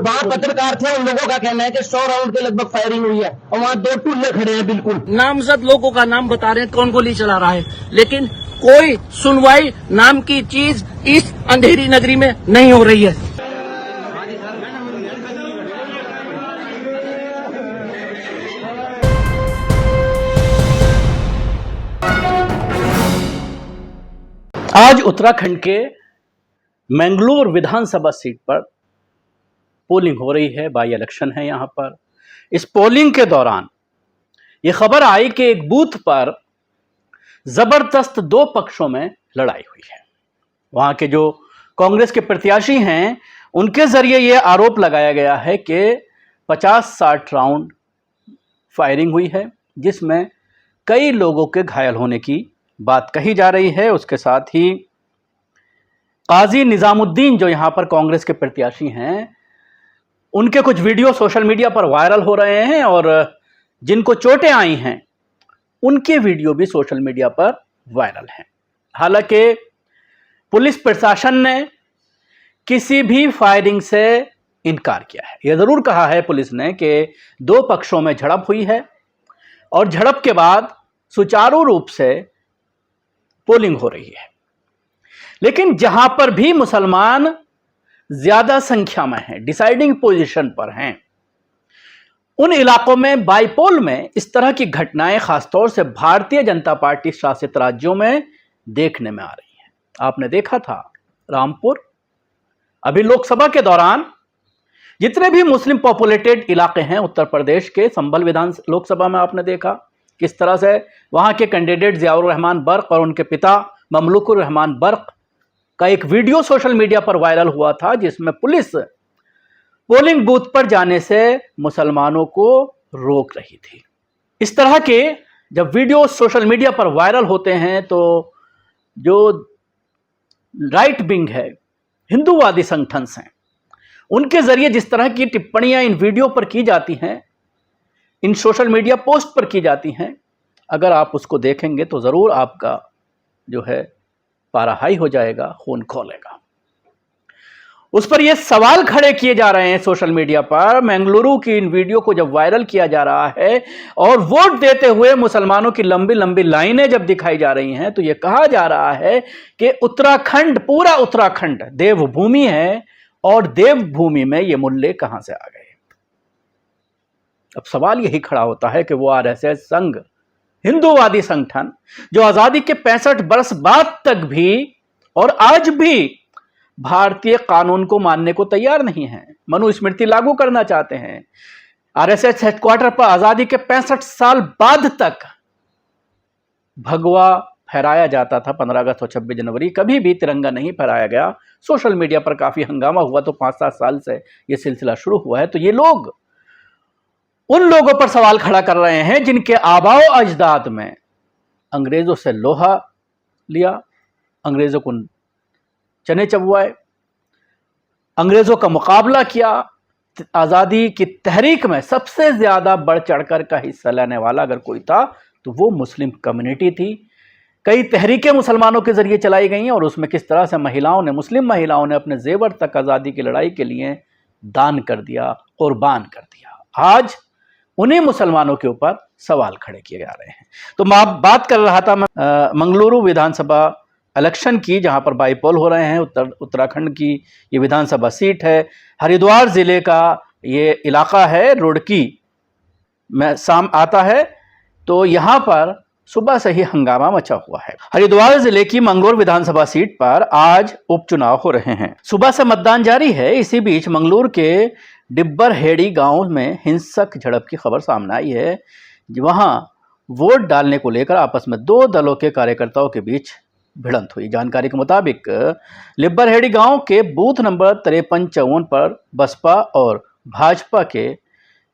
वहाँ पत्रकार थे, उन लोगों का कहना है कि 100 राउंड के लगभग फायरिंग हुई है और वहाँ 2 टुल्ले खड़े हैं। बिल्कुल नामजद लोगों का नाम बता रहे हैं कौन गोली चला रहा है, लेकिन कोई सुनवाई नाम की चीज इस अंधेरी नगरी में नहीं हो रही है। आज उत्तराखंड के मैंगलोर विधानसभा सीट पर पोलिंग हो रही है, बाई इलेक्शन है यहाँ पर। इस पोलिंग के दौरान ये खबर आई कि एक बूथ पर जबरदस्त 2 पक्षों में लड़ाई हुई है। वहां के जो कांग्रेस के प्रत्याशी हैं उनके जरिए यह आरोप लगाया गया है कि 50-60 राउंड फायरिंग हुई है, जिसमें कई लोगों के घायल होने की बात कही जा रही है। उसके साथ ही काजी निजामुद्दीन जो यहां पर कांग्रेस के प्रत्याशी हैं, उनके कुछ वीडियो सोशल मीडिया पर वायरल हो रहे हैं और जिनको चोटें आई हैं उनके वीडियो भी सोशल मीडिया पर वायरल हैं। हालांकि पुलिस प्रशासन ने किसी भी फायरिंग से इनकार किया है। यह जरूर कहा है पुलिस ने कि 2 पक्षों में झड़प हुई है और झड़प के बाद सुचारू रूप से पोलिंग हो रही है। लेकिन जहां पर भी मुसलमान ज्यादा संख्या में हैं, डिसाइडिंग पोजीशन पर हैं, उन इलाकों में बाईपोल में इस तरह की घटनाएं खासतौर से भारतीय जनता पार्टी शासित राज्यों में देखने में आ रही हैं। आपने देखा था रामपुर, अभी लोकसभा के दौरान जितने भी मुस्लिम पॉपुलेटेड इलाके हैं उत्तर प्रदेश के, संभल विधान लोकसभा में आपने देखा किस तरह से वहां के कैंडिडेट जियाउर रहमान बर्क और उनके पिता ममलुकुर रहमान बर्क का एक वीडियो सोशल मीडिया पर वायरल हुआ था, जिसमें पुलिस पोलिंग बूथ पर जाने से मुसलमानों को रोक रही थी। इस तरह के जब वीडियो सोशल मीडिया पर वायरल होते हैं तो जो राइट विंग है, हिंदूवादी संगठन हैं, उनके जरिए जिस तरह की टिप्पणियां इन वीडियो पर की जाती हैं, इन सोशल मीडिया पोस्ट पर की जाती हैं, अगर आप उसको देखेंगे तो जरूर आपका जो है पारा हाई हो जाएगा, खून खोलेगा। उस पर यह सवाल खड़े किए जा रहे हैं सोशल मीडिया पर। मैंगलुरु की इन वीडियो को जब वायरल किया जा रहा है और वोट देते हुए मुसलमानों की लंबी लंबी लाइनें जब दिखाई जा रही हैं, तो यह कहा जा रहा है कि उत्तराखंड, पूरा उत्तराखंड देवभूमि है और देवभूमि में ये मुल्ले कहां से आ गए। अब सवाल यही खड़ा होता है कि वो आरएसएस संघ, हिंदूवादी संगठन जो आजादी के 65 बरस बाद तक भी और आज भी भारतीय कानून को मानने को तैयार नहीं है, मनुस्मृति लागू करना चाहते हैं। आरएसएस हेडक्वार्टर पर आजादी के 65 साल बाद तक भगवा फहराया जाता था। 15 अगस्त और 26 जनवरी कभी भी तिरंगा नहीं फहराया गया। सोशल मीडिया पर काफी हंगामा हुआ, तो 5-7 साल से यह सिलसिला शुरू हुआ है। तो ये लोग उन लोगों पर सवाल खड़ा कर रहे हैं जिनके आबाओ अजदाद में अंग्रेजों से लोहा लिया, अंग्रेजों को चने चबवाए, अंग्रेजों का मुकाबला किया। आजादी की तहरीक में सबसे ज्यादा बढ़ चढ़कर का हिस्सा लेने वाला अगर कोई था तो वो मुस्लिम कम्युनिटी थी। कई तहरीकें मुसलमानों के जरिए चलाई गई और उसमें किस तरह से महिलाओं ने, मुस्लिम महिलाओं ने अपने जेवर तक आजादी की लड़ाई के लिए दान कर दिया, कुर्बान कर दिया। आज उन्हीं मुसलमानों के ऊपर सवाल खड़े किए जा रहे हैं। तो मैं बात कर रहा था मंगलुरु विधानसभा इलेक्शन की, जहां पर बाईपोल हो रहे हैं। उत्तराखंड की ये विधानसभा सीट है। हरिद्वार जिले का ये इलाका है, रुड़की में शाम आता है। तो यहां पर सुबह से ही हंगामा मचा हुआ है। हरिद्वार जिले की मंगलोर विधानसभा सीट पर आज उपचुनाव हो रहे हैं। सुबह से मतदान जारी है। इसी बीच मंगलूर के डिब्बर हेड़ी गांव में हिंसक झड़प की खबर सामने आई है। वहां वोट डालने को लेकर आपस में 2 दलों के कार्यकर्ताओं के बीच भिड़ंत हुई। जानकारी के मुताबिक लिब्बरहेड़ी गांव के बूथ नंबर 53-54 पर बसपा और भाजपा के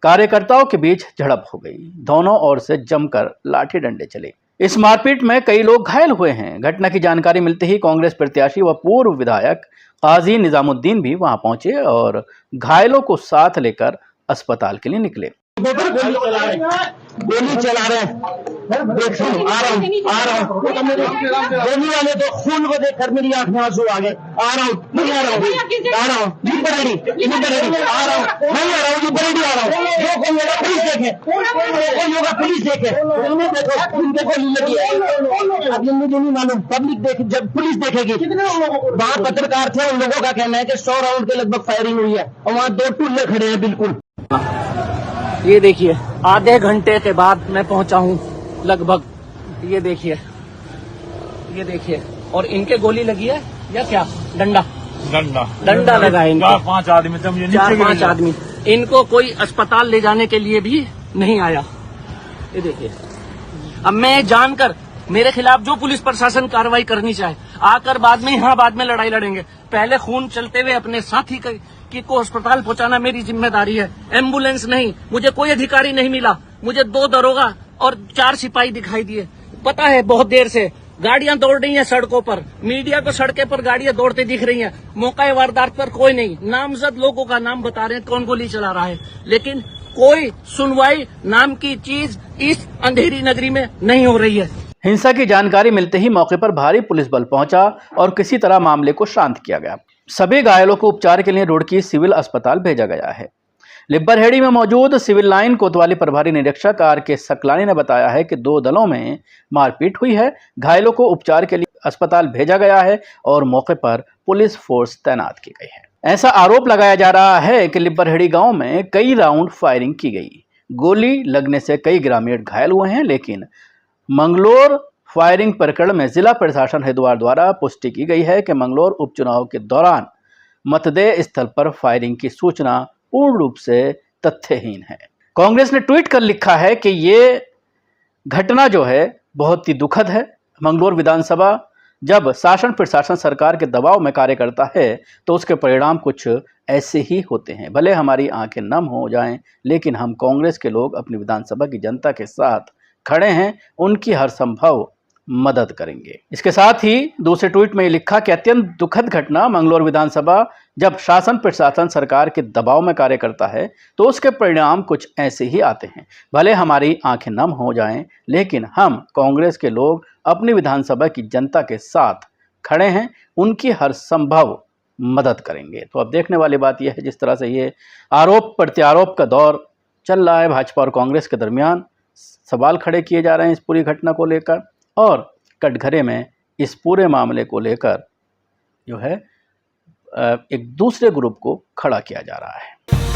कार्यकर्ताओं के बीच झड़प हो गई। दोनों ओर से जमकर लाठी डंडे चले। इस मारपीट में कई लोग घायल हुए हैं। घटना की जानकारी मिलते ही कांग्रेस प्रत्याशी व पूर्व विधायक काजी निजामुद्दीन भी वहां पहुंचे और घायलों को साथ लेकर अस्पताल के लिए निकले। गोली चला रहे हैं। देख आ रहा हूँ गोली वाले तो खून को देखकर मेरी आंख में आंसू आ गए। आ रहा हूँ नहीं आ रहा हूँ आ रहा हूँ यूपर रेडी आ रहा हूँ नहीं आ रहा हूँ यूपर रेडी आ रहा हूँ। जो कोई होगा पुलिस देखे कोई होगा पुलिस देखे देखो उनके गोली लगी है। अब ये मुझे नहीं मालूम पब्लिक देखे जब पुलिस देखेगी। वहाँ पत्रकार थे उन लोगों का कहना है कि 100 राउंड के लगभग फायरिंग हुई है और वहाँ 2 टुल्ले खड़े हैं बिल्कुल। ये देखिए आधे घंटे के बाद मैं पहुंचा हूं लगभग। ये देखिए और इनके गोली लगी है या क्या डंडा लगा है इनको। 4-5 आदमी 4-5 आदमी इनको कोई अस्पताल ले जाने के लिए भी नहीं आया। ये देखिए अब मैं जानकर मेरे खिलाफ जो पुलिस प्रशासन कार्रवाई करनी चाहे आकर बाद में लड़ाई लड़ेंगे। पहले खून चलते हुए अपने साथी को अस्पताल पहुंचाना मेरी जिम्मेदारी है। एम्बुलेंस नहीं, मुझे कोई अधिकारी नहीं मिला। मुझे 2 दरोगा और 4 सिपाही दिखाई दिए। पता है बहुत देर से गाड़ियां दौड़ रही हैं सड़कों पर। मीडिया को सड़कों पर गाड़ियां दौड़ते दिख रही हैं। मौका वारदात पर कोई नहीं। नामजद लोगों का नाम बता रहे हैं कौन गोली चला रहा है, लेकिन कोई सुनवाई नाम की चीज इस अंधेरी नगरी में नहीं हो रही है। हिंसा की जानकारी मिलते ही मौके पर भारी पुलिस बल पहुंचा और किसी तरह मामले को शांत किया गया। सभी घायलों को उपचार के लिए रुड़की सिविल अस्पताल भेजा गया है। लिब्बरहेड़ी में मौजूद सिविल लाइन कोतवाली प्रभारी निरीक्षक आर.के. सकलानी ने बताया है कि 2 दलों में मारपीट हुई है। घायलों को उपचार के लिए अस्पताल भेजा गया है और मौके पर पुलिस फोर्स तैनात की गई है। ऐसा आरोप लगाया जा रहा है कि लिब्बरहेड़ी गांव में कई राउंड फायरिंग की गई। गोली लगने से कई ग्रामीण घायल हुए हैं, लेकिन मंगलोर फायरिंग प्रकरण में जिला प्रशासन हरिद्वार द्वारा पुष्टि की गई है कि मंगलोर उपचुनाव के दौरान मतदेय स्थल पर फायरिंग की सूचना पूर्ण रूप से तथ्यहीन है। कांग्रेस ने ट्वीट कर लिखा है कि ये घटना जो है बहुत ही दुखद है। मंगलोर विधानसभा जब शासन प्रशासन सरकार के दबाव में कार्य करता है तो उसके परिणाम कुछ ऐसे ही होते हैं। भले हमारी आंखें नम हो जाएं, लेकिन हम कांग्रेस के लोग अपनी विधानसभा की जनता के साथ खड़े हैं, उनकी हर संभव मदद करेंगे। इसके साथ ही दूसरे ट्वीट में लिखा कि अत्यंत दुखद घटना, मंगलोर विधानसभा जब शासन प्रशासन सरकार के दबाव में कार्य करता है तो उसके परिणाम कुछ ऐसे ही आते हैं। भले हमारी आंखें नम हो जाएं, लेकिन हम कांग्रेस के लोग अपनी विधानसभा की जनता के साथ खड़े हैं, उनकी हर संभव मदद करेंगे। तो अब देखने वाली बात यह है, जिस तरह से ये आरोप प्रत्यारोप का दौर चल रहा है भाजपा और कांग्रेस के दरमियान, सवाल खड़े किए जा रहे हैं इस पूरी घटना को लेकर और कटघरे में इस पूरे मामले को लेकर जो है एक दूसरे ग्रुप को खड़ा किया जा रहा है।